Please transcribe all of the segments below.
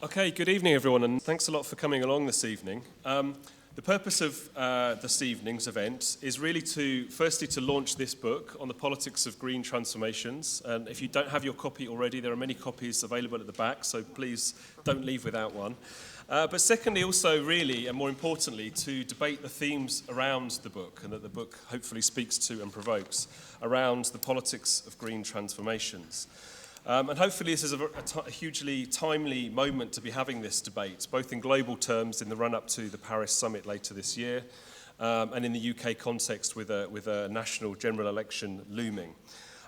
Okay, good evening everyone, and thanks a lot for coming along this evening. The purpose of this evening's event is really firstly to launch this book on the politics of green transformations. And if you don't have your copy already, there are many copies available at the back, so please don't leave without one. But secondly, also really, and more importantly, to debate the themes around the book, and that the book hopefully speaks to and provokes, around the politics of green transformations. And hopefully this is a hugely timely moment to be having this debate, both in global terms in the run-up to the Paris summit later this year, and in the UK context with a national general election looming.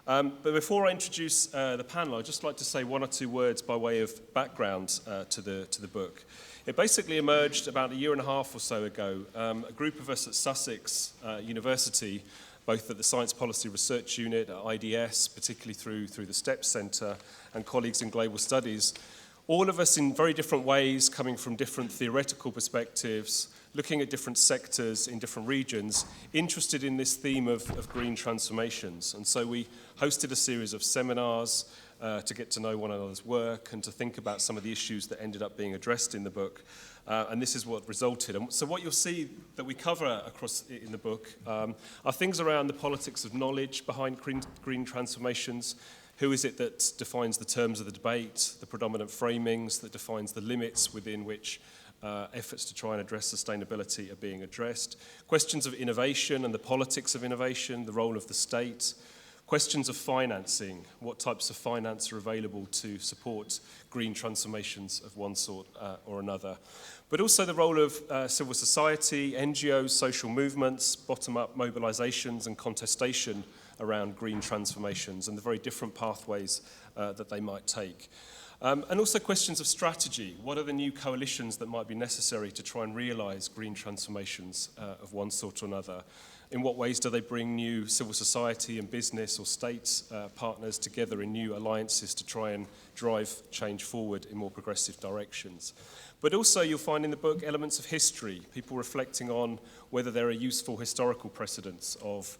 But before I introduce the panel, I'd just like to say one or two words by way of background to the book. It basically emerged about a year and a half or so ago. A group of us at Sussex University, both at the Science Policy Research Unit, at IDS, particularly through the STEPS Centre, and colleagues in Global Studies, all of us in very different ways, coming from different theoretical perspectives, looking at different sectors in different regions, interested in this theme of green transformations. And so we hosted a series of seminars to get to know one another's work and to think about some of the issues that ended up being addressed in the book. And this is what resulted. And so what you'll see that we cover across in the book are things around the politics of knowledge behind green transformations. Who is it that defines the terms of the debate, the predominant framings that defines the limits within which efforts to try and address sustainability are being addressed? Questions of innovation and the politics of innovation, the role of the state. Questions of financing, what types of finance are available to support green transformations of one sort or another. But also the role of civil society, NGOs, social movements, bottom-up mobilizations and contestation around green transformations and the very different pathways that they might take. And also questions of strategy. What are the new coalitions that might be necessary to try and realize green transformations of one sort or another? In what ways do they bring new civil society and business or states partners together in new alliances to try and drive change forward in more progressive directions? But also you'll find in the book elements of history, people reflecting on whether there are useful historical precedents of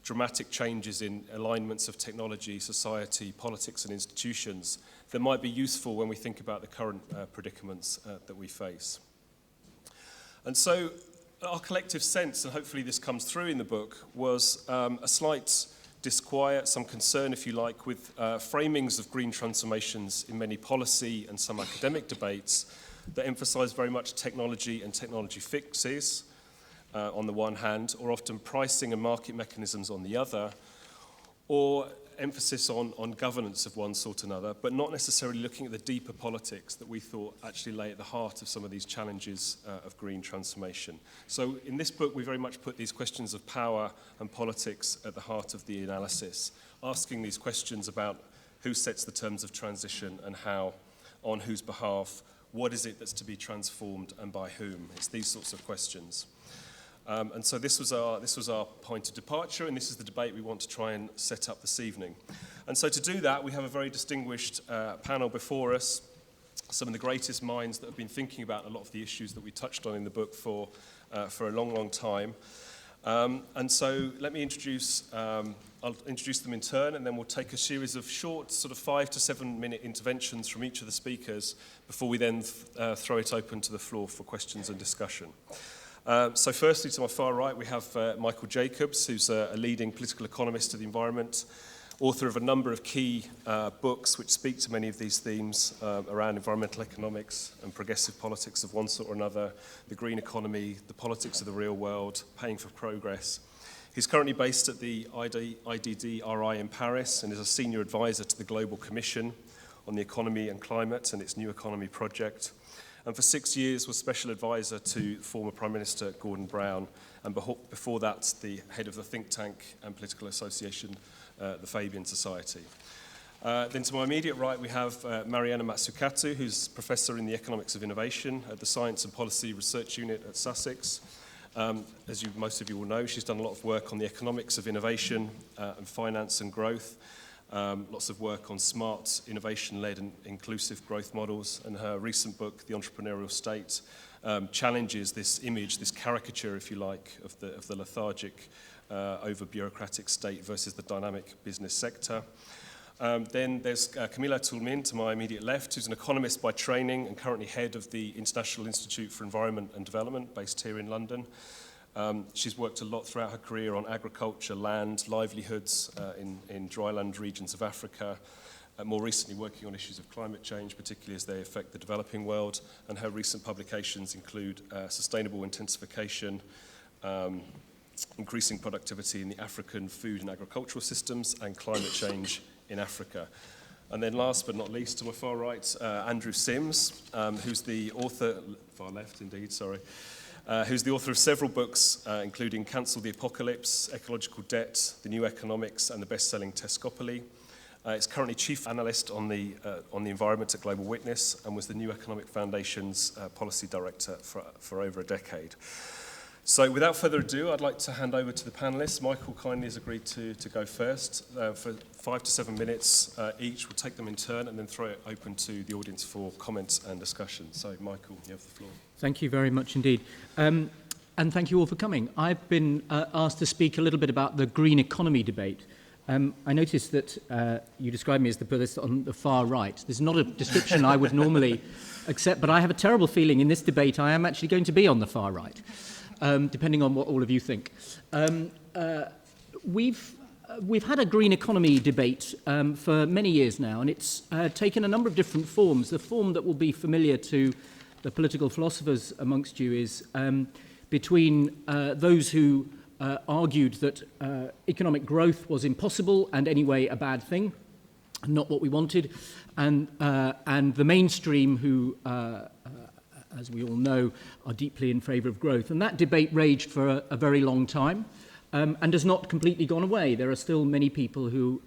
dramatic changes in alignments of technology, society, politics and institutions that might be useful when we think about the current predicaments that we face. And so our collective sense, and hopefully this comes through in the book, was a slight disquiet, some concern, if you like, with framings of green transformations in many policy and some academic debates that emphasize very much technology and technology fixes on the one hand, or often pricing and market mechanisms on the other, or emphasis on governance of one sort or another, but not necessarily looking at the deeper politics that we thought actually lay at the heart of some of these challenges of green transformation. So in this book, we very much put these questions of power and politics at the heart of the analysis, asking these questions about who sets the terms of transition and how, on whose behalf, what is it that's to be transformed and by whom? It's these sorts of questions. And so this was our point of departure, and this is the debate we want to try and set up this evening. And so to do that, we have a very distinguished panel before us, some of the greatest minds that have been thinking about a lot of the issues that we touched on in the book for a long, long time. And so let me I'll introduce them in turn, and then we'll take a series of short, sort of 5 to 7 minute interventions from each of the speakers before we then throw it open to the floor for questions and discussion. So firstly, to my far right, we have Michael Jacobs, who's a leading political economist of the environment, author of a number of key books which speak to many of these themes around environmental economics and progressive politics of one sort or another, the green economy, the politics of the real world, paying for progress. He's currently based at the IDDRI in Paris and is a senior advisor to the Global Commission on the Economy and Climate and its New Economy project. And for 6 years was special advisor to former Prime Minister Gordon Brown, and before that the head of the think tank and political association, the Fabian Society. Then to my immediate right we have Mariana Mazzucato, who's professor in the economics of innovation at the Science and Policy Research Unit at Sussex. As most of you will know, she's done a lot of work on the economics of innovation and finance and growth. Lots of work on smart, innovation-led and inclusive growth models, and her recent book, The Entrepreneurial State, challenges this image, this caricature, if you like, of the lethargic, over-bureaucratic state versus the dynamic business sector. Then there's Camilla Toulmin to my immediate left, who's an economist by training and currently head of the International Institute for Environment and Development, based here in London. She's worked a lot throughout her career on agriculture, land, livelihoods in dryland regions of Africa, more recently working on issues of climate change, particularly as they affect the developing world, and her recent publications include Sustainable Intensification, Increasing Productivity in the African Food and Agricultural Systems, and Climate Change in Africa. And then last but not least, to my far right, Andrew Sims, who's the author, far left indeed, sorry, who's the author of several books, including Cancel the Apocalypse, Ecological Debt, The New Economics, and the best-selling Tescopoly. Is currently Chief Analyst on the Environment at Global Witness and was the New Economic Foundation's Policy Director for over a decade. So without further ado, I'd like to hand over to the panellists. Michael kindly has agreed to go first for 5 to 7 minutes each. We'll take them in turn and then throw it open to the audience for comments and discussion. So Michael, you have the floor. Thank you very much indeed. And thank you all for coming. I've been asked to speak a little bit about the green economy debate. I noticed that you described me as the person on the far right. This is not a description I would normally accept, but I have a terrible feeling in this debate I am actually going to be on the far right. Depending on what all of you think. We've had a green economy debate for many years now, and it's taken a number of different forms. The form that will be familiar to the political philosophers amongst you is between those who argued that economic growth was impossible and anyway a bad thing, not what we wanted, and the mainstream who as we all know, are deeply in favour of growth. And that debate raged for a very long time and has not completely gone away. There are still many people who,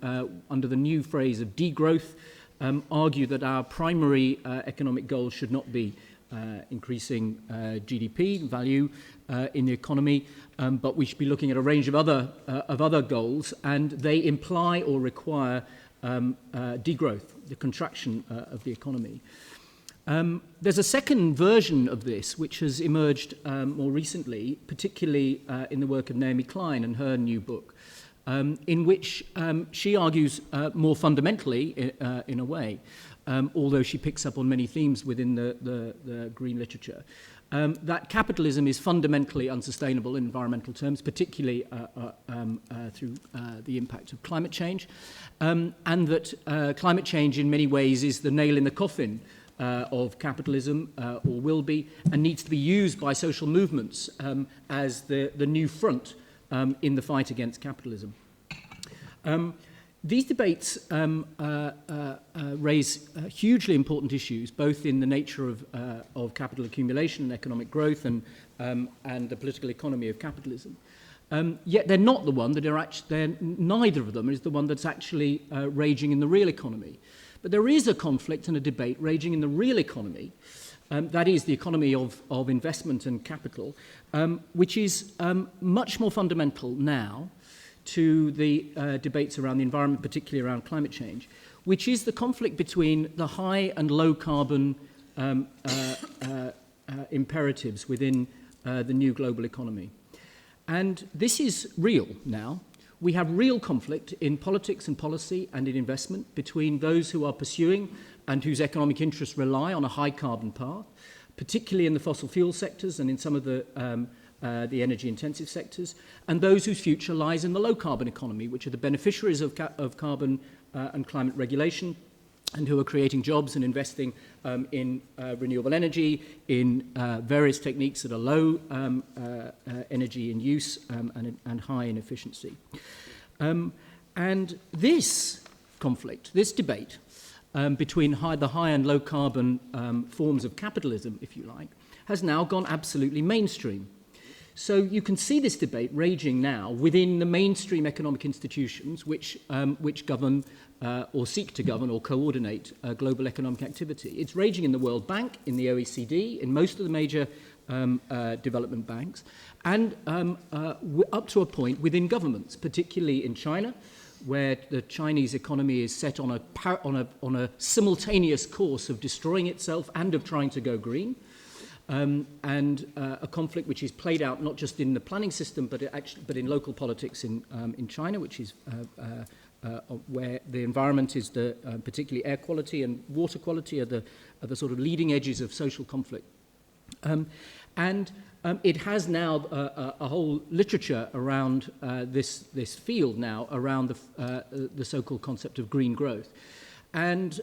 under the new phrase of degrowth, argue that our primary economic goal should not be increasing GDP value in the economy, but we should be looking at a range of other goals, and they imply or require degrowth, the contraction of the economy. There's a second version of this which has emerged more recently, particularly in the work of Naomi Klein and her new book, in which she argues more fundamentally, in a way, although she picks up on many themes within the green literature, that capitalism is fundamentally unsustainable in environmental terms, particularly through the impact of climate change, and that climate change in many ways is the nail in the coffin of capitalism, or will be, and needs to be used by social movements as the new front in the fight against capitalism. These debates raise hugely important issues, both in the nature of capital accumulation and economic growth and the political economy of capitalism. Yet they're not the one that are actually, neither of them is the one that's actually raging in the real economy. But there is a conflict and a debate raging in the real economy, that is the economy of investment and capital, which is much more fundamental now to the debates around the environment, particularly around climate change, which is the conflict between the high and low carbon imperatives within the new global economy. And this is real now. We have real conflict in politics and policy and in investment between those who are pursuing and whose economic interests rely on a high carbon path, particularly in the fossil fuel sectors and in some of the energy intensive sectors, and those whose future lies in the low carbon economy, which are the beneficiaries of carbon and climate regulation, and who are creating jobs and investing in renewable energy, in various techniques that are low energy in use and high in efficiency. And this conflict, this debate between the high and low carbon forms of capitalism, if you like, has now gone absolutely mainstream. So you can see this debate raging now within the mainstream economic institutions which govern or seek to govern or coordinate global economic activity. It's raging in the World Bank, in the OECD, in most of the major development banks, and up to a point within governments, particularly in China, where the Chinese economy is set on a simultaneous course of destroying itself and of trying to go green. And a conflict which is played out not just in the planning system, but in local politics in China, which is where the environment is particularly air quality and water quality are the sort of leading edges of social conflict. It has now a whole literature around this field now, around the so-called concept of green growth. And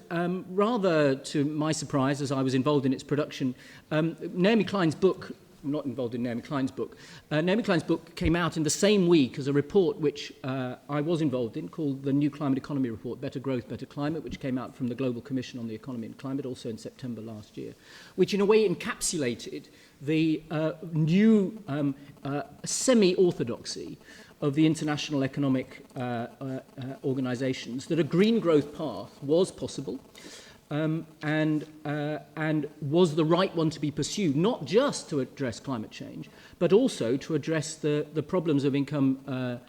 rather to my surprise, as I was involved in its production, Naomi Klein's book, not involved in Naomi Klein's book, Naomi Klein's book came out in the same week as a report which I was involved in, called the New Climate Economy Report, Better Growth, Better Climate, which came out from the Global Commission on the Economy and Climate, also in September last year, which in a way encapsulated the new semi-orthodoxy of the international economic organizations, that a green growth path was possible and was the right one to be pursued, not just to address climate change, but also to address the problems of income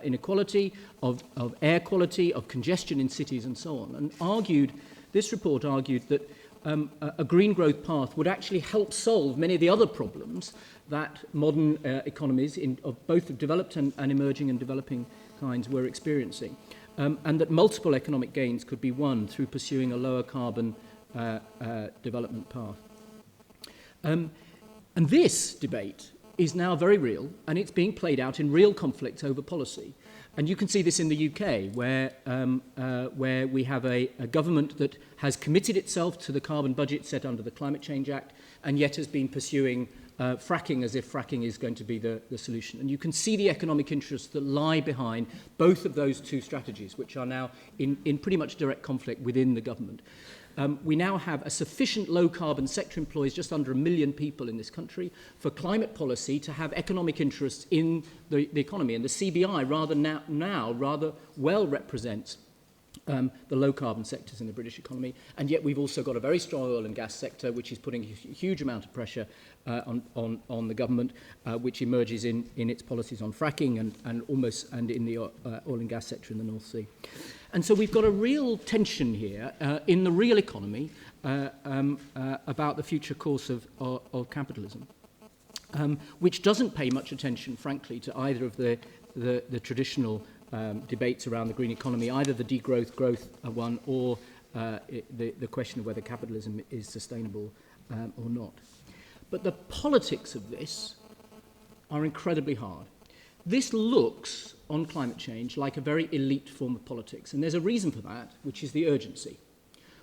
inequality, of air quality, of congestion in cities and so on. And this report argued that a green growth path would actually help solve many of the other problems that modern economies of both developed and emerging and developing kinds were experiencing, and that multiple economic gains could be won through pursuing a lower carbon development path. And this debate is now very real, and it's being played out in real conflicts over policy. And you can see this in the UK, where we have a government that has committed itself to the carbon budget set under the Climate Change Act, and yet has been pursuing fracking as if fracking is going to be the solution. And you can see the economic interests that lie behind both of those two strategies, which are now in pretty much direct conflict within the government. We now have a sufficient low-carbon sector, employs just under 1 million people in this country, for climate policy to have economic interests in the economy. And the CBI rather well represents the low-carbon sectors in the British economy. And yet we've also got a very strong oil and gas sector, which is putting a huge amount of pressure on the government, which emerges in its policies on fracking and in the oil and gas sector in the North Sea. And so we've got a real tension here in the real economy about the future course of capitalism, which doesn't pay much attention, frankly, to either of the traditional debates around the green economy, either the degrowth growth one or the question of whether capitalism is sustainable or not. But the politics of this are incredibly hard. This looks on climate change like a very elite form of politics, and there's a reason for that, which is the urgency.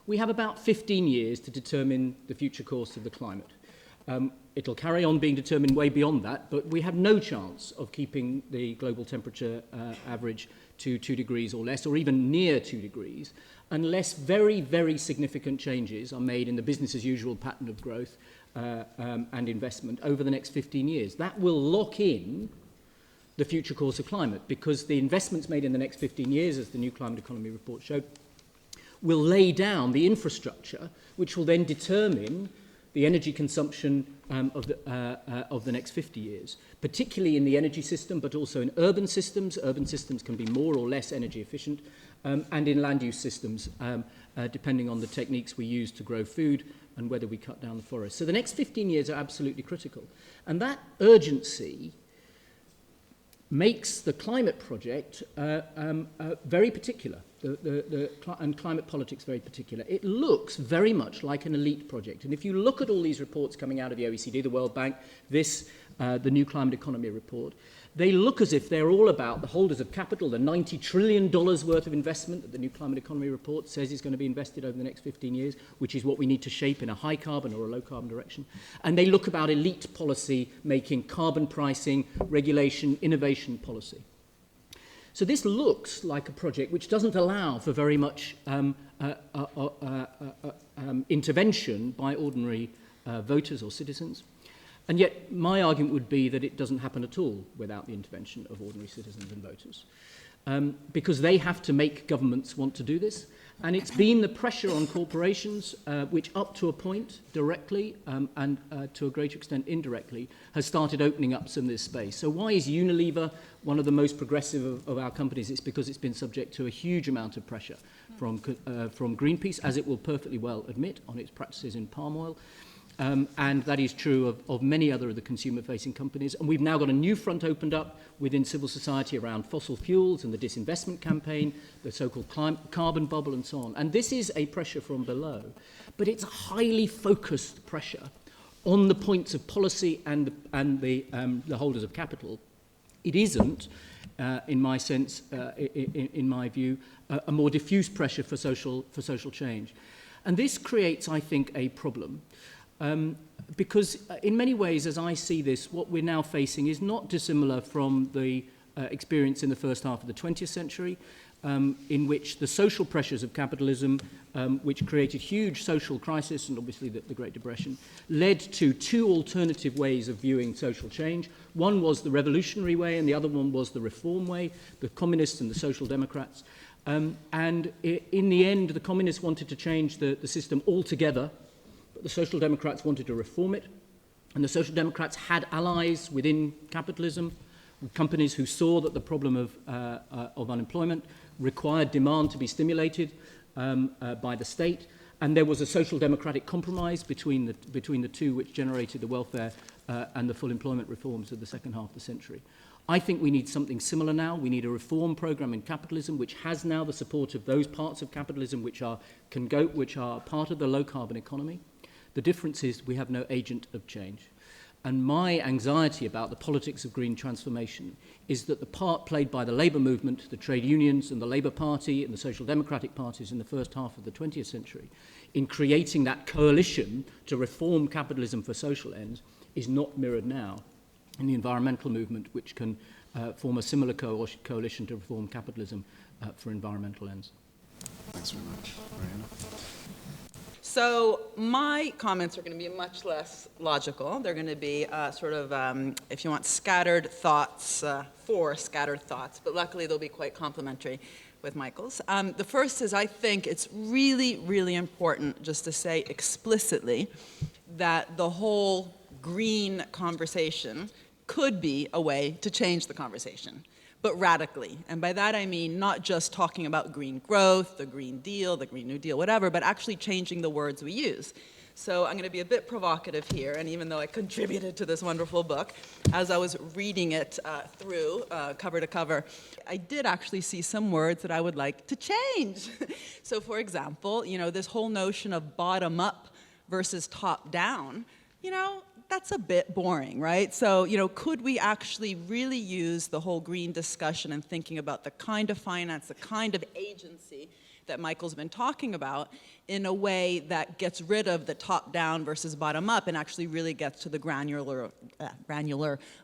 We have about 15 years to determine the future course of the climate. It'll carry on being determined way beyond that, but we have no chance of keeping the global temperature average to 2 degrees or less, or even near 2 degrees, unless very, very significant changes are made in the business-as-usual pattern of growth and investment over the next 15 years. That will lock in the future course of climate, because the investments made in the next 15 years, as the New Climate Economy Report showed, will lay down the infrastructure, which will then determine the energy consumption of the next 50 years, particularly in the energy system, but also in urban systems. Urban systems can be more or less energy efficient, and in land use systems, depending on the techniques we use to grow food and whether we cut down the forest. So the next 15 years are absolutely critical. And that urgency makes the climate project very particular, and climate politics very particular. It looks very much like an elite project. And if you look at all these reports coming out of the OECD, the World Bank, the New Climate Economy Report, they look as if they're all about the holders of capital, the $90 trillion worth of investment that the New Climate Economy Report says is going to be invested over the next 15 years, which is what we need to shape in a high carbon or a low carbon direction. And they look about elite policy making, carbon pricing, regulation, innovation policy. So this looks like a project which doesn't allow for very much intervention by ordinary voters or citizens. And yet my argument would be that it doesn't happen at all without the intervention of ordinary citizens and voters, because they have to make governments want to do this. And it's been the pressure on corporations, which up to a point directly and to a greater extent indirectly, has started opening up some of this space. So why is Unilever one of the most progressive of our companies? It's because it's been subject to a huge amount of pressure from Greenpeace, as it will perfectly well admit, on its practices in palm oil. And that is true of many other of the consumer-facing companies. And we've now got a new front opened up within civil society around fossil fuels and the disinvestment campaign, the so-called carbon bubble and so on. And this is a pressure from below. But it's a highly focused pressure on the points of policy and the holders of capital. It isn't, in my sense, in my view, a more diffuse pressure for social change. And this creates, I think, a problem. Because in many ways, as I see this, what we're now facing is not dissimilar from the experience in the first half of the 20th century, in which the social pressures of capitalism, which created huge social crisis and obviously the Great Depression, led to two alternative ways of viewing social change. One was the revolutionary way and the other one was the reform way, the communists and the social democrats. And in the end, the communists wanted to change the system altogether. The Social Democrats wanted to reform it, and the Social Democrats had allies within capitalism, companies who saw that the problem of unemployment required demand to be stimulated by the state, and there was a social democratic compromise between the two, which generated the welfare and the full employment reforms of the second half of the century. I think we need something similar now. We need a reform program in capitalism which has now the support of those parts of capitalism which are part of the low-carbon economy. The difference is we have no agent of change. And my anxiety about the politics of green transformation is that the part played by the labour movement, the trade unions and the Labour Party and the social democratic parties in the first half of the 20th century in creating that coalition to reform capitalism for social ends is not mirrored now in the environmental movement, which can form a similar coalition to reform capitalism for environmental ends. Thanks very much. Mariana? So my comments are going to be much less logical. They're going to be if you want, scattered thoughts, four scattered thoughts, but luckily they'll be quite complementary with Michael's. The first is I think it's really, really important just to say explicitly that the whole green conversation could be a way to change the conversation, but radically. And by that I mean not just talking about green growth, the Green Deal, the Green New Deal, whatever, but actually changing the words we use. So I'm going to be a bit provocative here, and even though I contributed to this wonderful book, as I was reading it through, cover to cover, I did actually see some words that I would like to change. So for example, this whole notion of bottom up versus top down, that's a bit boring, right? So, could we actually really use the whole green discussion and thinking about the kind of finance, the kind of agency that Michael's been talking about in a way that gets rid of the top-down versus bottom-up and actually really gets to the granular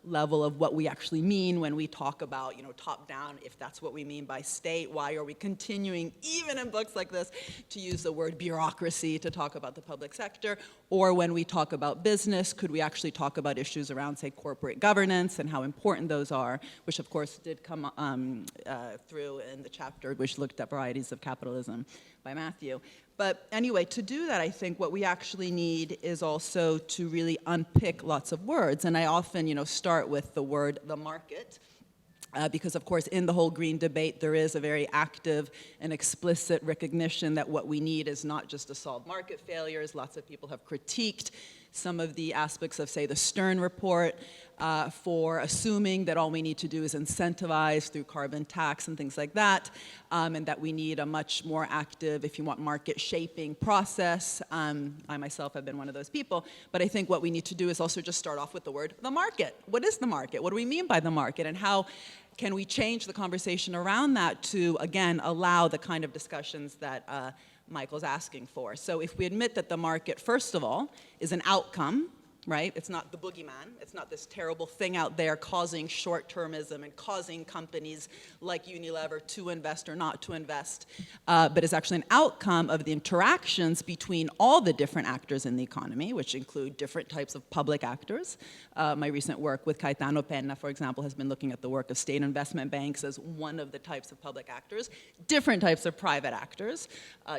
level of what we actually mean when we talk about, top-down, if that's what we mean by state. Why are we continuing, even in books like this, to use the word bureaucracy to talk about the public sector? Or when we talk about business, could we actually talk about issues around, say, corporate governance and how important those are, which of course did come through in the chapter which looked at varieties of capitalism by Matthew. But anyway, to do that, I think what we actually need is also to really unpick lots of words. And I often, start with the word the market. Because, of course, in the whole green debate, there is a very active and explicit recognition that what we need is not just to solve market failures. Lots of people have critiqued some of the aspects of, say, the Stern report for assuming that all we need to do is incentivize through carbon tax and things like that, and that we need a much more active, if you want, market-shaping process. I myself have been one of those people, but I think what we need to do is also just start off with the word the market. What is the market? What do we mean by the market? And how can we change the conversation around that to, again, allow the kind of discussions that Michael's asking for? So if we admit that the market, first of all, is an outcome, right? It's not the boogeyman. It's not this terrible thing out there causing short-termism and causing companies like Unilever to invest or not to invest, but it's actually an outcome of the interactions between all the different actors in the economy, which include different types of public actors. My recent work with Caetano Penna, for example, has been looking at the work of state investment banks as one of the types of public actors, different types of private actors.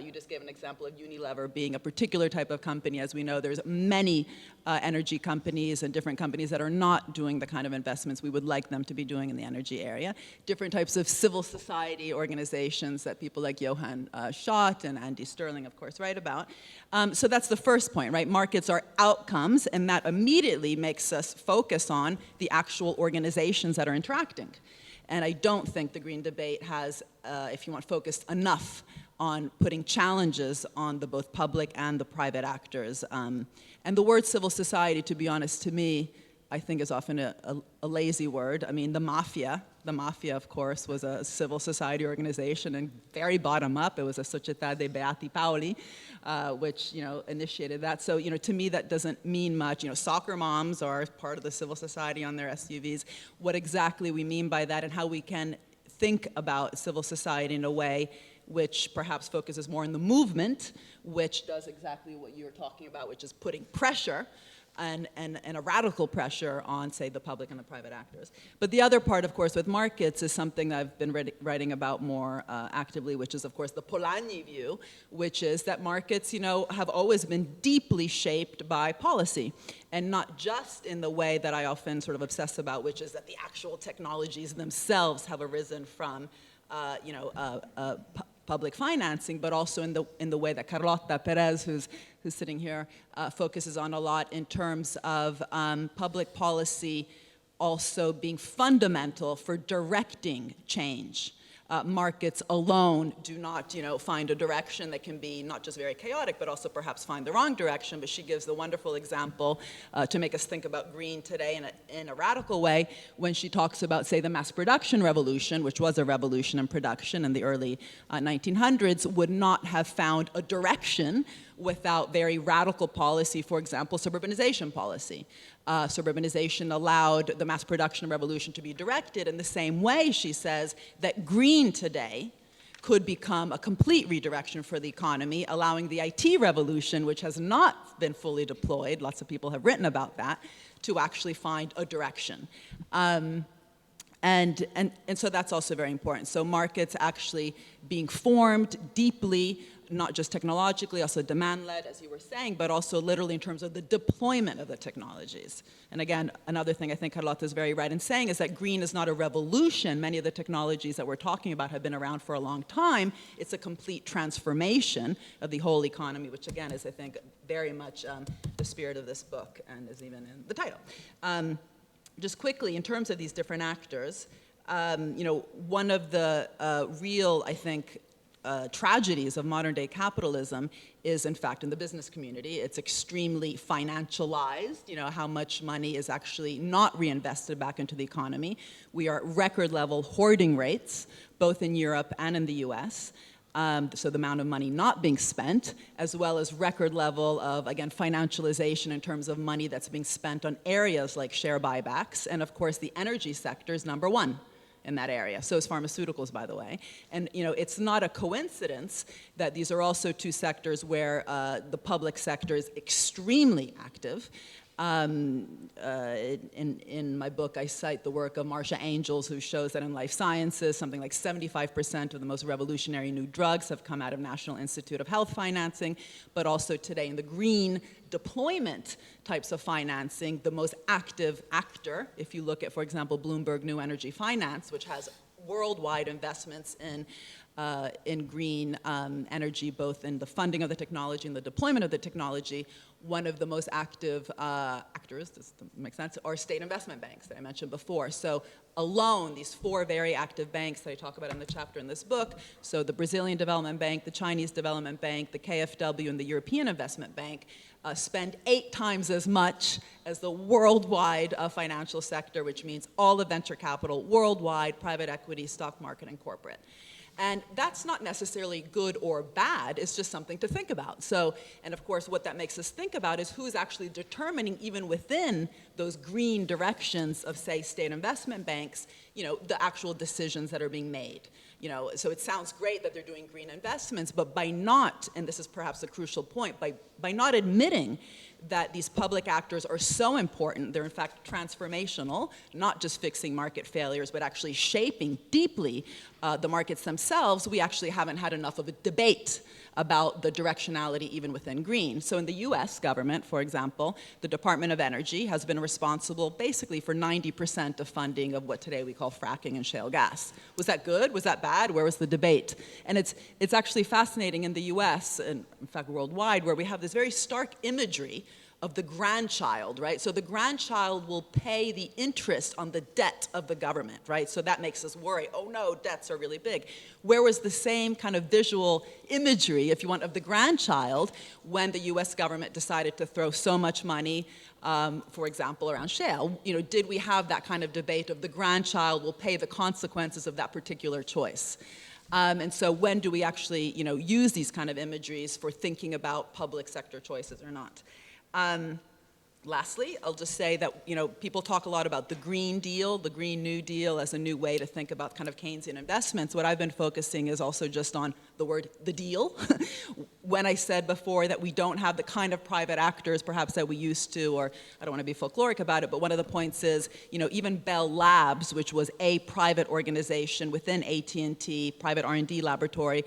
You just gave an example of Unilever being a particular type of company. As we know, there's many energy companies and different companies that are not doing the kind of investments we would like them to be doing in the energy area. Different types of civil society organizations that people like Johan Schott and Andy Sterling, of course, write about. So that's the first point, right? Markets are outcomes, and that immediately makes us focus on the actual organizations that are interacting. And I don't think the green debate has, if you want, focused enough on putting challenges on the both public and the private actors. And the word civil society, to be honest, to me, I think is often a lazy word. I mean, the mafia, of course, was a civil society organization and very bottom up. It was a Società dei Beati Paoli, which, initiated that. So, to me, that doesn't mean much. Soccer moms are part of the civil society on their SUVs. What exactly we mean by that and how we can think about civil society in a way which perhaps focuses more on the movement, which does exactly what you're talking about, which is putting pressure and a radical pressure on, say, the public and the private actors. But the other part, of course, with markets is something that I've been writing about more actively, which is, of course, the Polanyi view, which is that markets, have always been deeply shaped by policy, and not just in the way that I often sort of obsess about, which is that the actual technologies themselves have arisen from, public financing, but also in the way that Carlota Perez, who's sitting here, focuses on a lot in terms of public policy also being fundamental for directing change. Markets alone do not, find a direction that can be not just very chaotic, but also perhaps find the wrong direction. But she gives the wonderful example to make us think about green today in a radical way when she talks about, say, the mass production revolution, which was a revolution in production in the early 1900s, would not have found a direction without very radical policy, for example, suburbanization policy. Suburbanization allowed the mass production revolution to be directed in the same way, she says, that green today could become a complete redirection for the economy, allowing the IT revolution, which has not been fully deployed, lots of people have written about that, to actually find a direction. And so that's also very important. So markets actually being formed deeply, not just technologically, also demand-led, as you were saying, but also literally in terms of the deployment of the technologies. And again, another thing I think Carlota is very right in saying is that green is not a revolution. Many of the technologies that we're talking about have been around for a long time. It's a complete transformation of the whole economy, which again is, I think, very much the spirit of this book and is even in the title. Just quickly, in terms of these different actors, one of the real, I think, tragedies of modern day capitalism is, in fact, in the business community. It's extremely financialized, how much money is actually not reinvested back into the economy. We are at record level hoarding rates, both in Europe and in the US. So the amount of money not being spent, as well as record level of, again, financialization in terms of money that's being spent on areas like share buybacks. And of course, the energy sector is number one in that area. So is pharmaceuticals, by the way. And it's not a coincidence that these are also two sectors where the public sector is extremely active. In my book, I cite the work of Marcia Angels, who shows that in life sciences, something like 75% of the most revolutionary new drugs have come out of National Institute of Health financing, but also today in the green deployment types of financing, the most active actor, if you look at, for example, Bloomberg New Energy Finance, which has worldwide investments in green energy, both in the funding of the technology and the deployment of the technology. One of the most active actors, does that make sense, are state investment banks that I mentioned before. So alone, these four very active banks that I talk about in the chapter in this book, so the Brazilian Development Bank, the Chinese Development Bank, the KfW, and the European Investment Bank, spend 8 times as much as the worldwide financial sector, which means all the venture capital worldwide, private equity, stock market, and corporate. And that's not necessarily good or bad, it's just something to think about. So, and of course, what that makes us think about is who's actually determining, even within those green directions of, say, state investment banks, the actual decisions that are being made. So it sounds great that they're doing green investments, but by not, and this is perhaps a crucial point, by not admitting that these public actors are so important. They're in fact transformational, not just fixing market failures, but actually shaping deeply the markets themselves. We actually haven't had enough of a debate about the directionality even within green. So in the US government, for example, the Department of Energy has been responsible basically for 90% of funding of what today we call fracking and shale gas. Was that good? Was that bad? Where was the debate? And it's actually fascinating in the US, and in fact worldwide, where we have this very stark imagery of the grandchild, right? So the grandchild will pay the interest on the debt of the government, right? So that makes us worry, oh no, debts are really big. Where was the same kind of visual imagery, if you want, of the grandchild when the US government decided to throw so much money, for example, around shale? You know, did we have that kind of debate of the grandchild will pay the consequences of that particular choice? And so when do we actually, you know, use these kind of imageries for thinking about public sector choices or not? Lastly, I'll just say that, you know, people talk a lot about the Green Deal, the Green New Deal as a new way to think about kind of Keynesian investments. What I've been focusing is also just on the word, the deal. When I said before that we don't have the kind of private actors perhaps that we used to, or I don't want to be folkloric about it, but one of the points is, you know, even Bell Labs, which was a private organization within AT&T, private R&D laboratory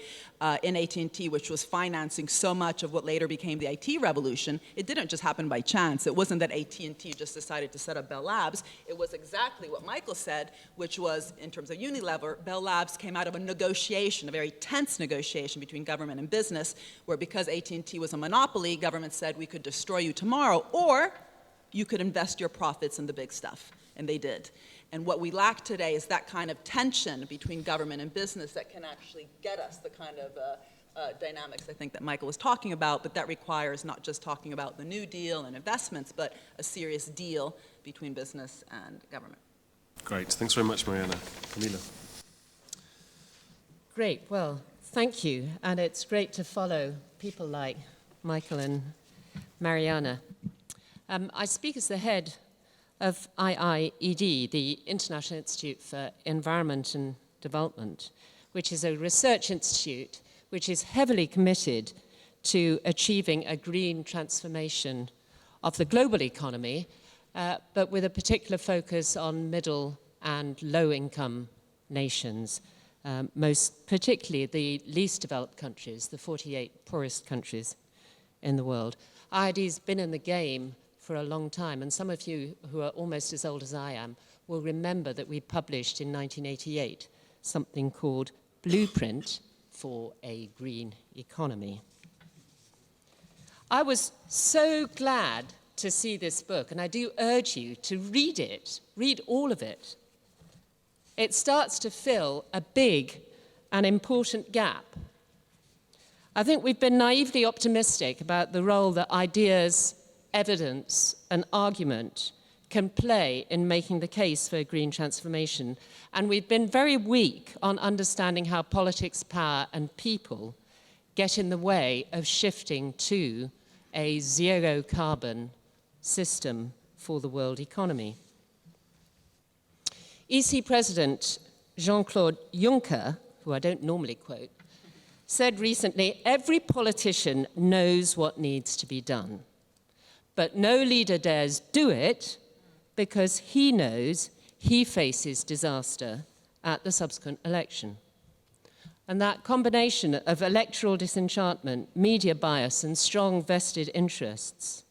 in AT&T, which was financing so much of what later became the IT revolution, it didn't just happen by chance. It wasn't that AT&T just decided to set up Bell Labs. It was exactly what Michael said, which was, in terms of Unilever, Bell Labs came out of a negotiation, a very tense negotiation between government and business, where because AT&T was a monopoly, government said we could destroy you tomorrow, or you could invest your profits in the big stuff, and they did. And what we lack today is that kind of tension between government and business that can actually get us the kind of dynamics I think that Michael was talking about, but that requires not just talking about the New Deal and investments, but a serious deal between business and government. Great. Thanks very much, Mariana. Camilla. Great. Well, thank you. And it's great to follow people like Michael and Mariana. I speak as the head of IIED, the International Institute for Environment and Development, which is a research institute which is heavily committed to achieving a green transformation of the global economy, but with a particular focus on middle and low-income nations, most particularly the least developed countries, the 48 poorest countries in the world. IIED's been in the game for a long time, and some of you who are almost as old as I am will remember that we published in 1988 something called Blueprint for a Green Economy. I was so glad to see this book, and I do urge you to read it, read all of it. It starts to fill a big and important gap. I think we've been naively optimistic about the role that ideas, evidence, and argument can play in making the case for a green transformation. And we've been very weak on understanding how politics, power, and people get in the way of shifting to a zero-carbon system for the world economy. EC President Jean-Claude Juncker, who I don't normally quote, said recently, every politician knows what needs to be done, but no leader dares do it because he knows he faces disaster at the subsequent election. And that combination of electoral disenchantment, media bias, and strong vested interests,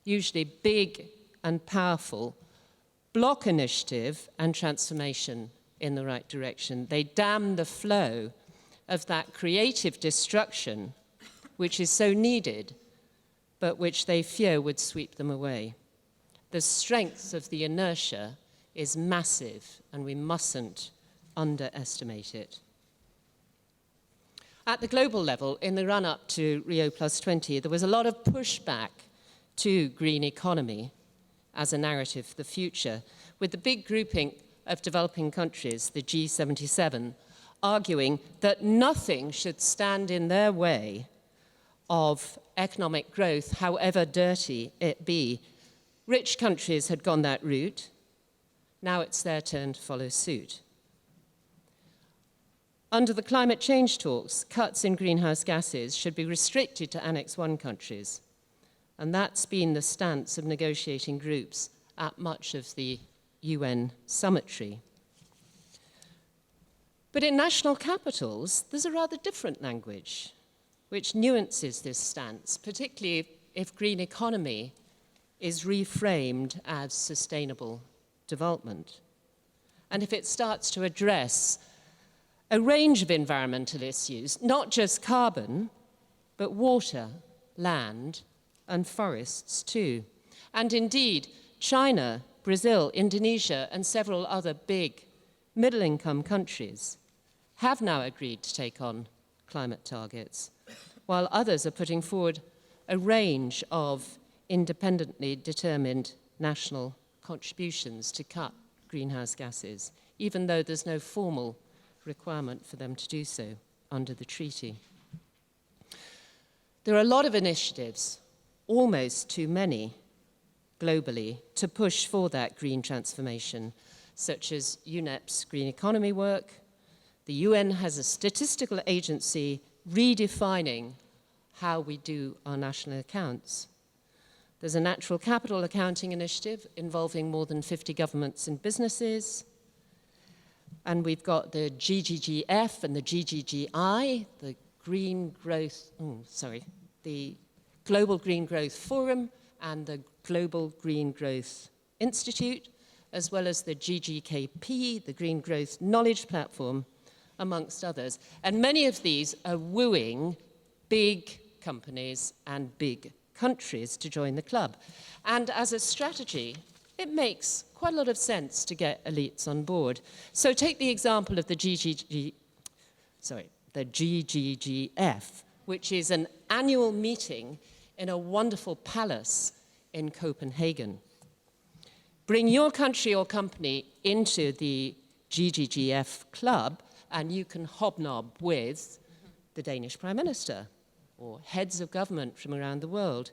usually big and powerful, block initiative and transformation in the right direction. They dam the flow of that creative destruction which is so needed, but which they fear would sweep them away. The strength of the inertia is massive, and we mustn't underestimate it. At the global level, in the run-up to Rio+20, there was a lot of pushback to green economy as a narrative for the future, with the big grouping of developing countries, the G77, arguing that nothing should stand in their way of economic growth, however dirty it be. Rich countries had gone that route. Now it's their turn to follow suit. Under the climate change talks, cuts in greenhouse gases should be restricted to Annex I countries. And that's been the stance of negotiating groups at much of the UN summitry. But in national capitals, there's a rather different language, which nuances this stance, particularly if green economy is reframed as sustainable development. And if it starts to address a range of environmental issues, not just carbon, but water, land, and forests too. And indeed, China, Brazil, Indonesia, and several other big middle-income countries have now agreed to take on climate targets, while others are putting forward a range of independently determined national contributions to cut greenhouse gases, even though there's no formal requirement for them to do so under the treaty. There are a lot of initiatives, almost too many globally, to push for that green transformation, such as UNEP's green economy work. The UN has a statistical agency redefining how we do our national accounts. There's a natural capital accounting initiative involving more than 50 governments and businesses. And we've got the GGGF and the GGGI, the the Global Green Growth Forum and the Global Green Growth Institute, as well as the GGKP, the Green Growth Knowledge Platform, amongst others. And many of these are wooing big companies and big countries to join the club. And as a strategy, it makes quite a lot of sense to get elites on board. So take the example of the GGGF, which is an annual meeting in a wonderful palace in Copenhagen. Bring your country or company into the GGGF club and you can hobnob with the Danish Prime Minister or heads of government from around the world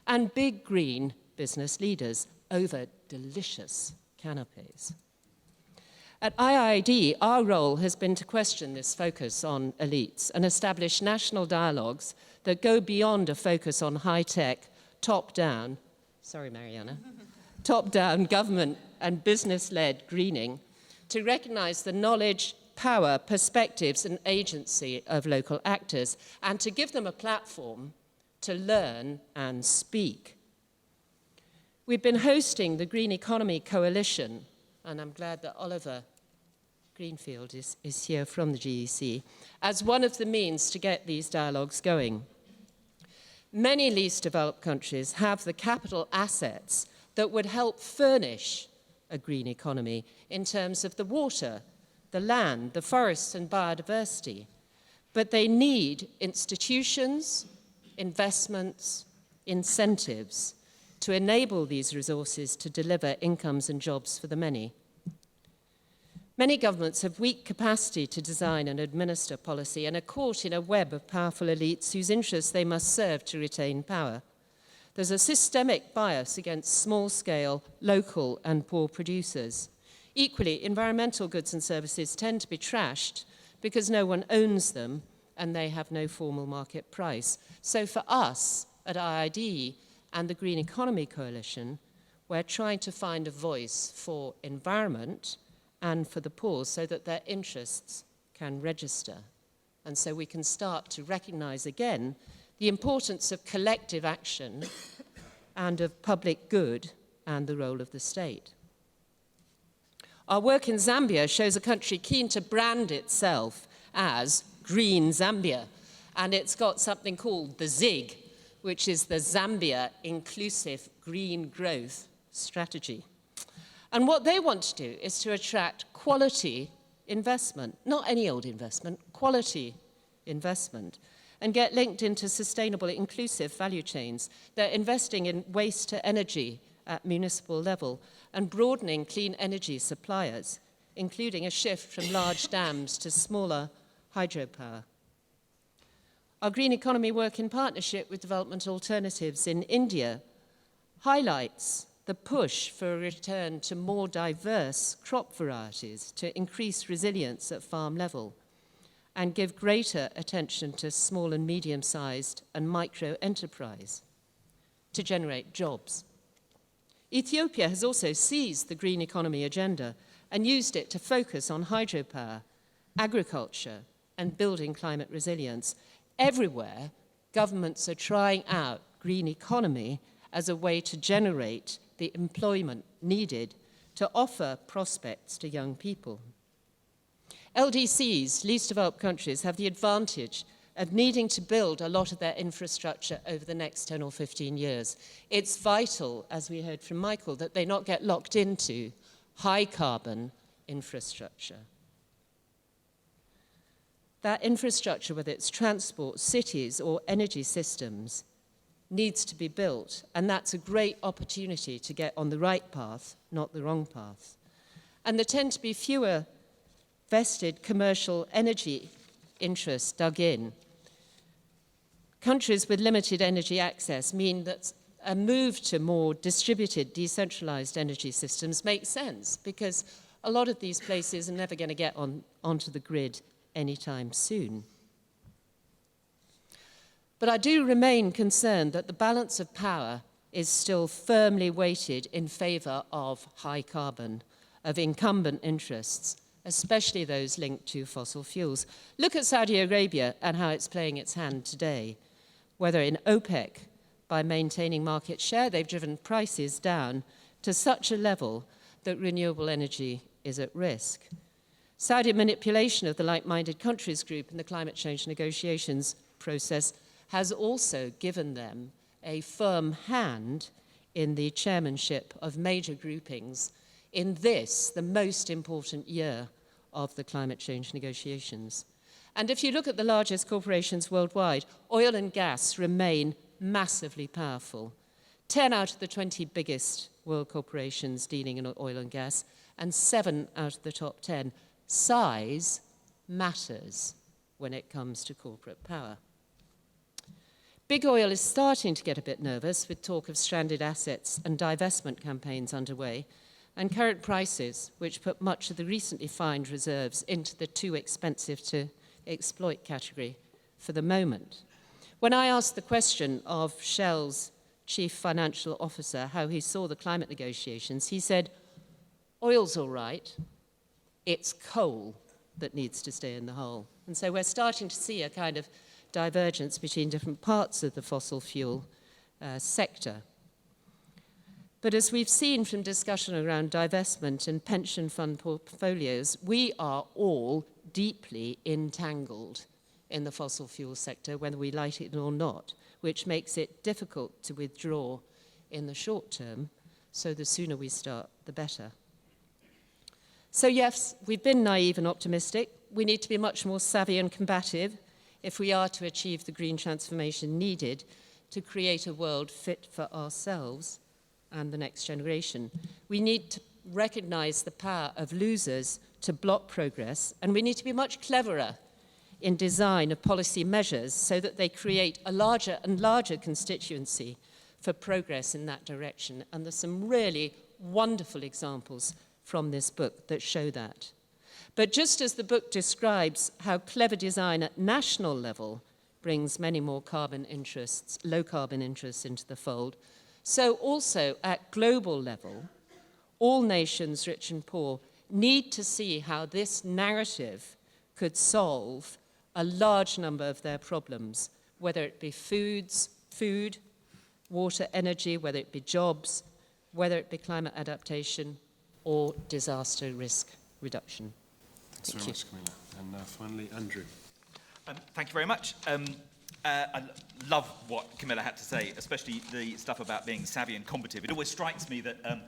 and big green business leaders over delicious canapes. At IIED, our role has been to question this focus on elites and establish national dialogues that go beyond a focus on high-tech, top-down, sorry, Mariana, top-down government and business-led greening to recognize the knowledge, power, perspectives, and agency of local actors and to give them a platform to learn and speak. We've been hosting the Green Economy Coalition, and I'm glad that Oliver Greenfield is here from the GEC, as one of the means to get these dialogues going. Many least developed countries have the capital assets that would help furnish a green economy in terms of the water, the land, the forests, and biodiversity. But they need institutions, investments, incentives to enable these resources to deliver incomes and jobs for the many. Many governments have weak capacity to design and administer policy and are caught in a web of powerful elites whose interests they must serve to retain power. There's a systemic bias against small-scale, local, and poor producers. Equally, environmental goods and services tend to be trashed because no one owns them and they have no formal market price. So for us at IIED and the Green Economy Coalition, we're trying to find a voice for environment and for the poor so that their interests can register. And so we can start to recognize again the importance of collective action and of public good and the role of the state. Our work in Zambia shows a country keen to brand itself as Green Zambia, and it's got something called the ZIG, which is the Zambia Inclusive Green Growth Strategy. And what they want to do is to attract quality investment, not any old investment, quality investment, and get linked into sustainable, inclusive value chains. They're investing in waste to energy at municipal level and broadening clean energy suppliers, including a shift from large dams to smaller hydropower. Our green economy work in partnership with Development Alternatives in India highlights the push for a return to more diverse crop varieties to increase resilience at farm level and give greater attention to small and medium-sized and micro enterprise. to generate jobs. Ethiopia has also seized the green economy agenda and used it to focus on hydropower, agriculture, and building climate resilience. Everywhere, governments are trying out green economy as a way to generate the employment needed to offer prospects to young people. LDCs, least developed countries, have the advantage of needing to build a lot of their infrastructure over the next 10 or 15 years. It's vital, as we heard from Michael, that they not get locked into high-carbon infrastructure. That infrastructure, whether it's transport, cities, or energy systems, needs to be built, and that's a great opportunity to get on the right path, not the wrong path. And there tend to be fewer vested commercial energy interests dug in. Countries with limited energy access mean that a move to more distributed, decentralized energy systems makes sense, because a lot of these places are never going to get onto the grid anytime soon. But I do remain concerned that the balance of power is still firmly weighted in favor of high carbon, of incumbent interests, especially those linked to fossil fuels. Look at Saudi Arabia and how it's playing its hand today. Whether in OPEC, by maintaining market share, they've driven prices down to such a level that renewable energy is at risk. Saudi manipulation of the like-minded countries group in the climate change negotiations process has also given them a firm hand in the chairmanship of major groupings in this, the most important year of the climate change negotiations. And if you look at the largest corporations worldwide, oil and gas remain massively powerful. 10 out of the 20 biggest world corporations dealing in oil and gas, and 7 out of the top 10. Size matters when it comes to corporate power. Big oil is starting to get a bit nervous with talk of stranded assets and divestment campaigns underway, and current prices, which put much of the recently fined reserves into the too expensive to exploit category for the moment. When I asked the question of Shell's chief financial officer how he saw the climate negotiations, he said, oil's all right, it's coal that needs to stay in the hole. And so we're starting to see a kind of divergence between different parts of the fossil fuel sector. But as we've seen from discussion around divestment and pension fund portfolios, we are all deeply entangled in the fossil fuel sector, whether we like it or not, which makes it difficult to withdraw in the short term, so the sooner we start, the better. So yes, we've been naive and optimistic. We need to be much more savvy and combative if we are to achieve the green transformation needed to create a world fit for ourselves and the next generation. We need to recognize the power of losers to block progress, and we need to be much cleverer in design of policy measures so that they create a larger and larger constituency for progress in that direction. And there's some really wonderful examples from this book that show that. But just as the book describes how clever design at national level brings many more carbon interests, low carbon interests into the fold, so also at global level, all nations, rich and poor, need to see how this narrative could solve a large number of their problems, whether it be food, water, energy, whether it be jobs, whether it be climate adaptation or disaster risk reduction. Thanks very much, Camilla. And finally, Andrew. Thank you very much. I love what Camilla had to say, especially the stuff about being savvy and combative. It always strikes me that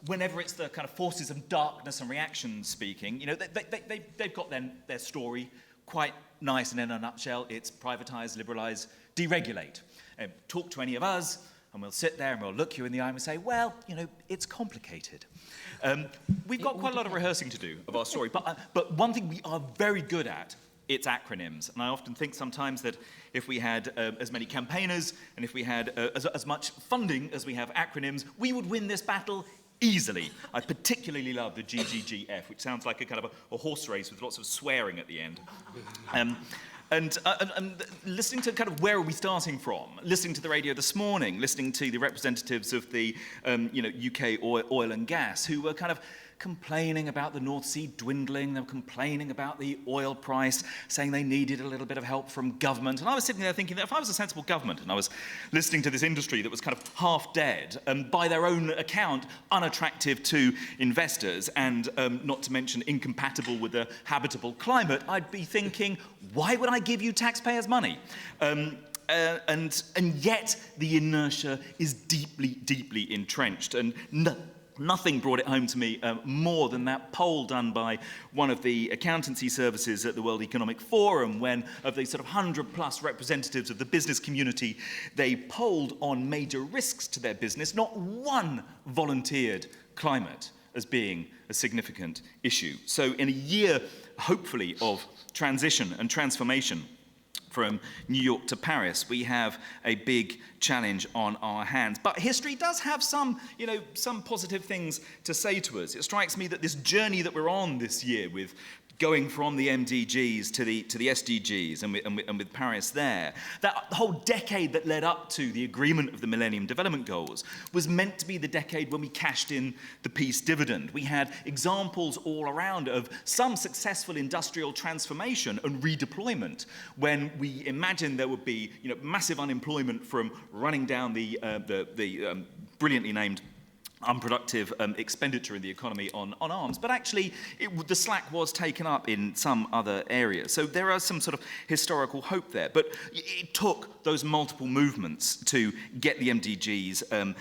whenever it's the kind of forces of darkness and reaction speaking, you know, they've got their story quite nice, and in a nutshell, it's privatise, liberalise, deregulate. Talk to any of us, and we'll sit there and we'll look you in the eye and we'll say, well, you know, it's complicated. We've got quite a lot of rehearsing to do of our story, but one thing we are very good at, it's acronyms. And I often think sometimes that if we had as many campaigners and if we had as much funding as we have acronyms, we would win this battle easily. I particularly love the GGGF, which sounds like a kind of a horse race with lots of swearing at the end. And listening to kind of where are we starting from, listening to the radio this morning, listening to the representatives of the UK oil and gas who were kind of complaining about the North Sea dwindling, they were complaining about the oil price, saying they needed a little bit of help from government. And I was sitting there thinking that if I was a sensible government and I was listening to this industry that was kind of half dead, by their own account, unattractive to investors, and not to mention incompatible with a habitable climate, I'd be thinking, why would I give you taxpayers' money? And yet the inertia is deeply, deeply entrenched. And nothing brought it home to me more than that poll done by one of the accountancy services at the World Economic Forum, when of the sort of 100+ representatives of the business community they polled on major risks to their business, not one volunteered climate as being a significant issue. So in a year, hopefully, of transition and transformation from New York to Paris, we have a big challenge on our hands. But history does have some positive things to say to us. It strikes me that this journey that we're on this year, with going from the MDGs to the SDGs, and with Paris there, that whole decade that led up to the agreement of the Millennium Development Goals was meant to be the decade when we cashed in the peace dividend. We had examples all around of some successful industrial transformation and redeployment, when we imagined there would be massive unemployment from running down the brilliantly named unproductive expenditure in the economy on arms, but actually the slack was taken up in some other areas. So there are some sort of historical hope there, but it took those multiple movements to get the MDGs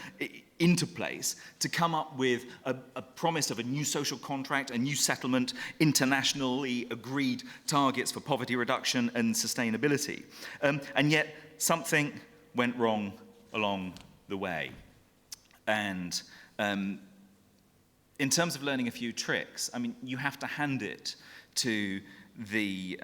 into place, to come up with a promise of a new social contract, a new settlement, internationally agreed targets for poverty reduction and sustainability. And yet something went wrong along the way. And in terms of learning a few tricks, I mean, you have to hand it to the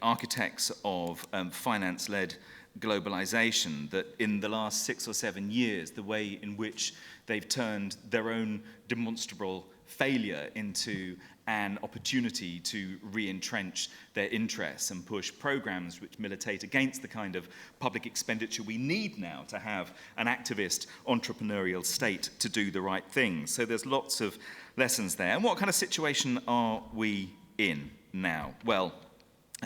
architects of finance-led globalization, that in the last 6 or 7 years, the way in which they've turned their own demonstrable failure into an opportunity to re-entrench their interests and push programs which militate against the kind of public expenditure we need now to have an activist entrepreneurial state to do the right thing. So there's lots of lessons there. And what kind of situation are we in now? Well,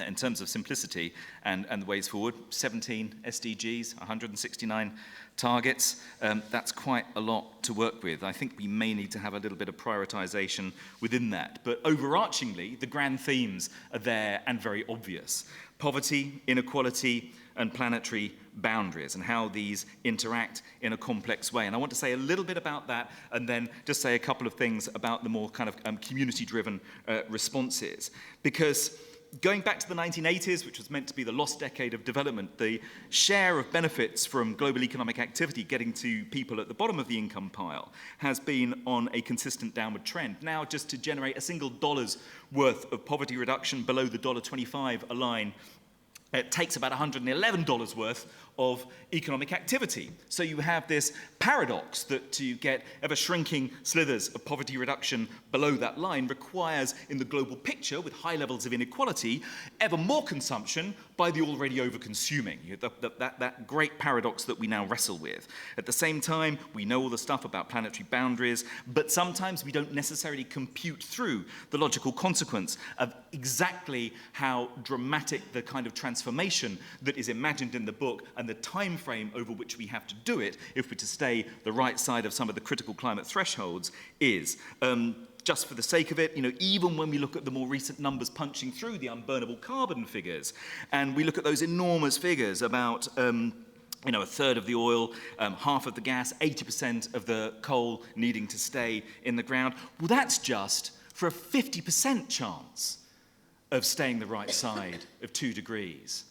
in terms of simplicity and the ways forward, 17 SDGs, 169 targets, that's quite a lot to work with. I think we may need to have a little bit of prioritization within that. But overarchingly, the grand themes are there and very obvious. Poverty, inequality, and planetary boundaries, and how these interact in a complex way. And I want to say a little bit about that, and then just say a couple of things about the more kind of community-driven responses. Because going back to the 1980s, which was meant to be the lost decade of development, the share of benefits from global economic activity getting to people at the bottom of the income pile has been on a consistent downward trend. Now, just to generate a single dollar's worth of poverty reduction below the $1.25 a line, it takes about $111 worth of economic activity. So you have this paradox that to get ever shrinking slithers of poverty reduction below that line requires, in the global picture, with high levels of inequality, ever more consumption by the already over-consuming. That great paradox that we now wrestle with. At the same time, we know all the stuff about planetary boundaries, but sometimes we don't necessarily compute through the logical consequence of exactly how dramatic the kind of transformation that is imagined in the book and the time frame over which we have to do it, if we're to stay the right side of some of the critical climate thresholds, is. Just for the sake of it, even when we look at the more recent numbers punching through the unburnable carbon figures, and we look at those enormous figures about a third of the oil, half of the gas, 80% of the coal needing to stay in the ground, well, that's just for a 50% chance of staying the right side of 2 degrees.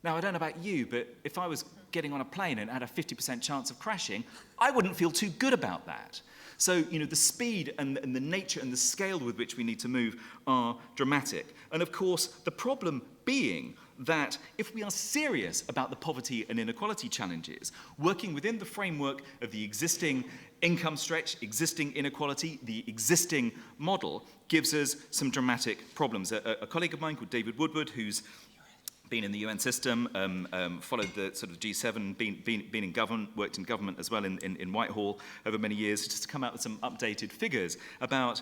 Now, I don't know about you, but if I was getting on a plane and had a 50% chance of crashing, I wouldn't feel too good about that. So, the speed and the nature and the scale with which we need to move are dramatic. And of course, the problem being that if we are serious about the poverty and inequality challenges, working within the framework of the existing income stretch, existing inequality, the existing model, gives us some dramatic problems. A colleague of mine called David Woodward, who's been in the UN system, followed the sort of G7, been in government, worked in government as well in Whitehall over many years, just to come out with some updated figures about,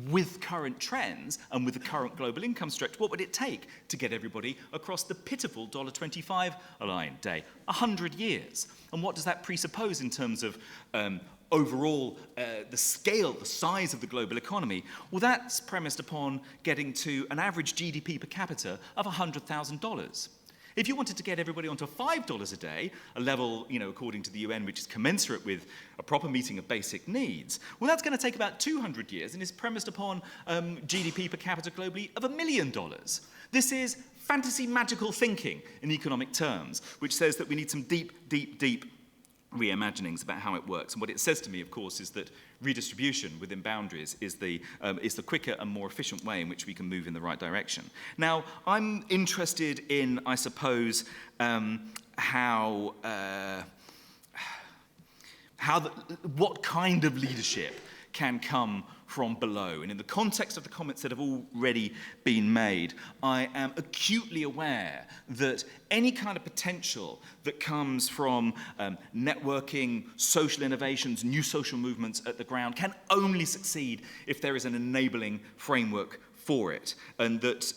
with current trends and with the current global income structure, what would it take to get everybody across the pitiful $1.25 a line day? 100 years. And what does that presuppose in terms of overall the scale, the size of the global economy? Well, that's premised upon getting to an average GDP per capita of $100,000. If you wanted to get everybody onto $5 a day, a level, according to the UN, which is commensurate with a proper meeting of basic needs, well, that's going to take about 200 years and is premised upon GDP per capita globally of $1 million. This is fantasy magical thinking in economic terms, which says that we need some deep, deep, deep reimaginings about how it works. And what it says to me, of course, is that redistribution within boundaries is the quicker and more efficient way in which we can move in the right direction. Now, I'm interested in, I suppose, what kind of leadership can come from below. And in the context of the comments that have already been made, I am acutely aware that any kind of potential that comes from networking, social innovations, new social movements at the ground can only succeed if there is an enabling framework for it. And that,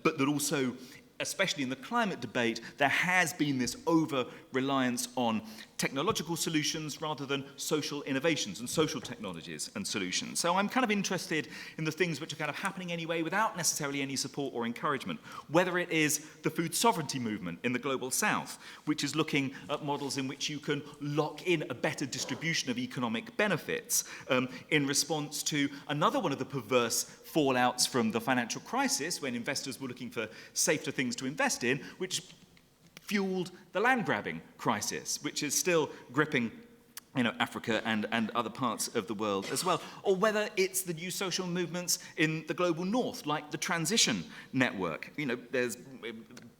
but that also, especially in the climate debate, there has been this over-reliance on technological solutions rather than social innovations and social technologies and solutions. So I'm kind of interested in the things which are kind of happening anyway without necessarily any support or encouragement, whether it is the food sovereignty movement in the Global South, which is looking at models in which you can lock in a better distribution of economic benefits in response to another one of the perverse fallouts from the financial crisis when investors were looking for safer things to invest in, which fueled the land grabbing crisis, which is still gripping Africa and other parts of the world as well. Or whether it's the new social movements in the global north, like the Transition Network. There's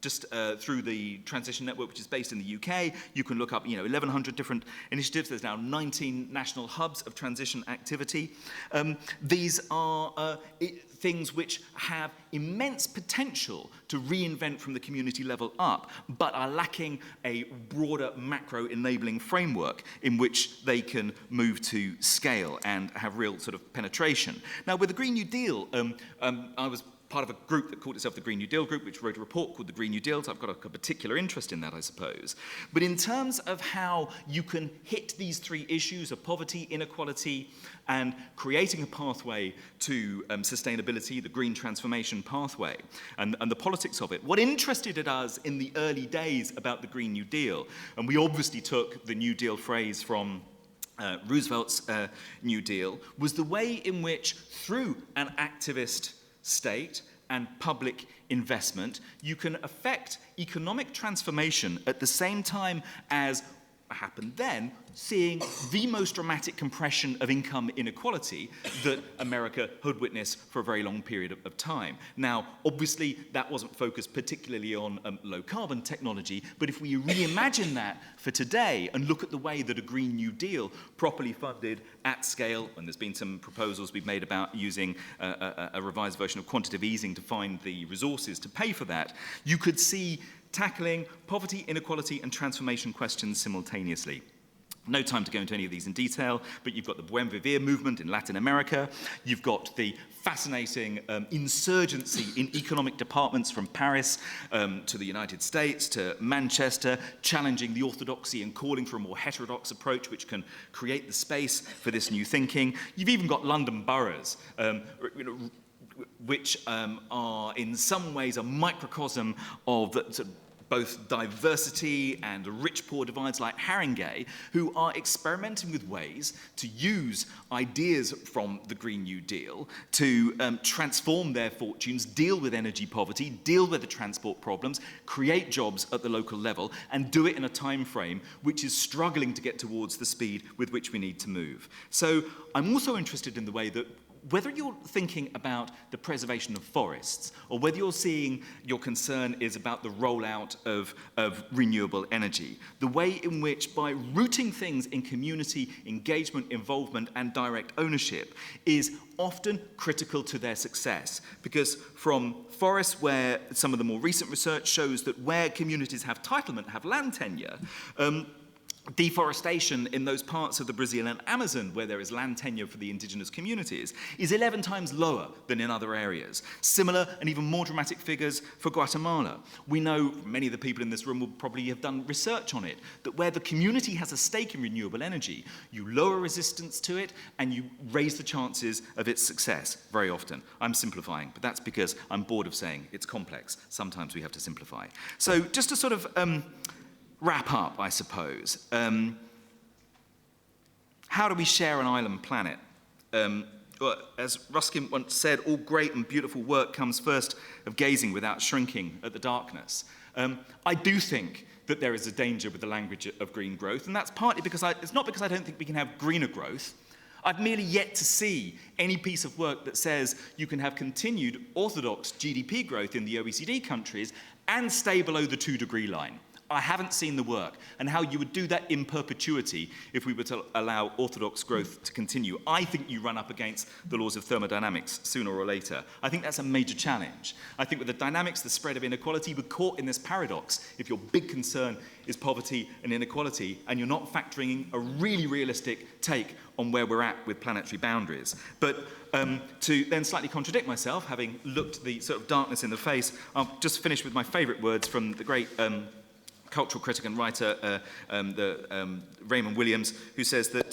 just through the Transition Network, which is based in the UK, you can look up 1,100 different initiatives. There's now 19 national hubs of transition activity. These are things which have immense potential to reinvent from the community level up, but are lacking a broader macro enabling framework in which they can move to scale and have real sort of penetration. Now, with the Green New Deal, I was part of a group that called itself the Green New Deal Group, which wrote a report called the Green New Deal, so I've got a particular interest in that, I suppose. But in terms of how you can hit these three issues of poverty, inequality, and creating a pathway to sustainability, the green transformation pathway, and the politics of it, what interested us in the early days about the Green New Deal, and we obviously took the New Deal phrase from Roosevelt's New Deal, was the way in which, through an activist state and public investment, you can affect economic transformation at the same time as happened then, seeing the most dramatic compression of income inequality that America had witnessed for a very long period of time. Now, obviously, that wasn't focused particularly on low-carbon technology, but if we reimagine that for today and look at the way that a Green New Deal, properly funded at scale, and there's been some proposals we've made about using a revised version of quantitative easing to find the resources to pay for that, you could see tackling poverty, inequality, and transformation questions simultaneously. No time to go into any of these in detail, but you've got the Buen Vivir movement in Latin America. You've got the fascinating insurgency in economic departments from Paris to the United States, to Manchester, challenging the orthodoxy and calling for a more heterodox approach which can create the space for this new thinking. You've even got London boroughs, which are in some ways a microcosm of the both diversity and rich-poor divides like Haringey, who are experimenting with ways to use ideas from the Green New Deal to transform their fortunes, deal with energy poverty, deal with the transport problems, create jobs at the local level, and do it in a time frame which is struggling to get towards the speed with which we need to move. So I'm also interested in the way that whether you're thinking about the preservation of forests or whether you're seeing your concern is about the rollout of renewable energy, the way in which by rooting things in community engagement, involvement and direct ownership is often critical to their success. Because from forests, where some of the more recent research shows that where communities have titlement, have land tenure, deforestation in those parts of the Brazilian Amazon where there is land tenure for the indigenous communities is 11 times lower than in other areas. Similar and even more dramatic figures for Guatemala. We know, many of the people in this room will probably have done research on it, that where the community has a stake in renewable energy, you lower resistance to it and you raise the chances of its success very often. I'm simplifying, but that's because I'm bored of saying it's complex. Sometimes we have to simplify. So just to sort of wrap up, I suppose. How do we share an island planet? Well, as Ruskin once said, all great and beautiful work comes first of gazing without shrinking at the darkness. I do think that there is a danger with the language of green growth, and that's partly because it's not because I don't think we can have greener growth. I've merely yet to see any piece of work that says you can have continued orthodox GDP growth in the OECD countries and stay below the 2-degree line. I haven't seen the work, and how you would do that in perpetuity if we were to allow orthodox growth to continue. I think you run up against the laws of thermodynamics sooner or later. I think that's a major challenge. I think with the dynamics, the spread of inequality, we're caught in this paradox. If your big concern is poverty and inequality, and you're not factoring in a really realistic take on where we're at with planetary boundaries. But to then slightly contradict myself, having looked the sort of darkness in the face, I'll just finish with my favourite words from the great cultural critic and writer Raymond Williams, who says that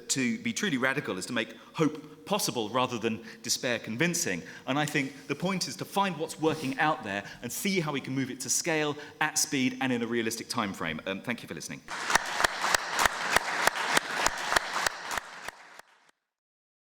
to be truly radical is to make hope possible rather than despair convincing. And I think the point is to find what's working out there and see how we can move it to scale, at speed, and in a realistic time frame. Thank you for listening.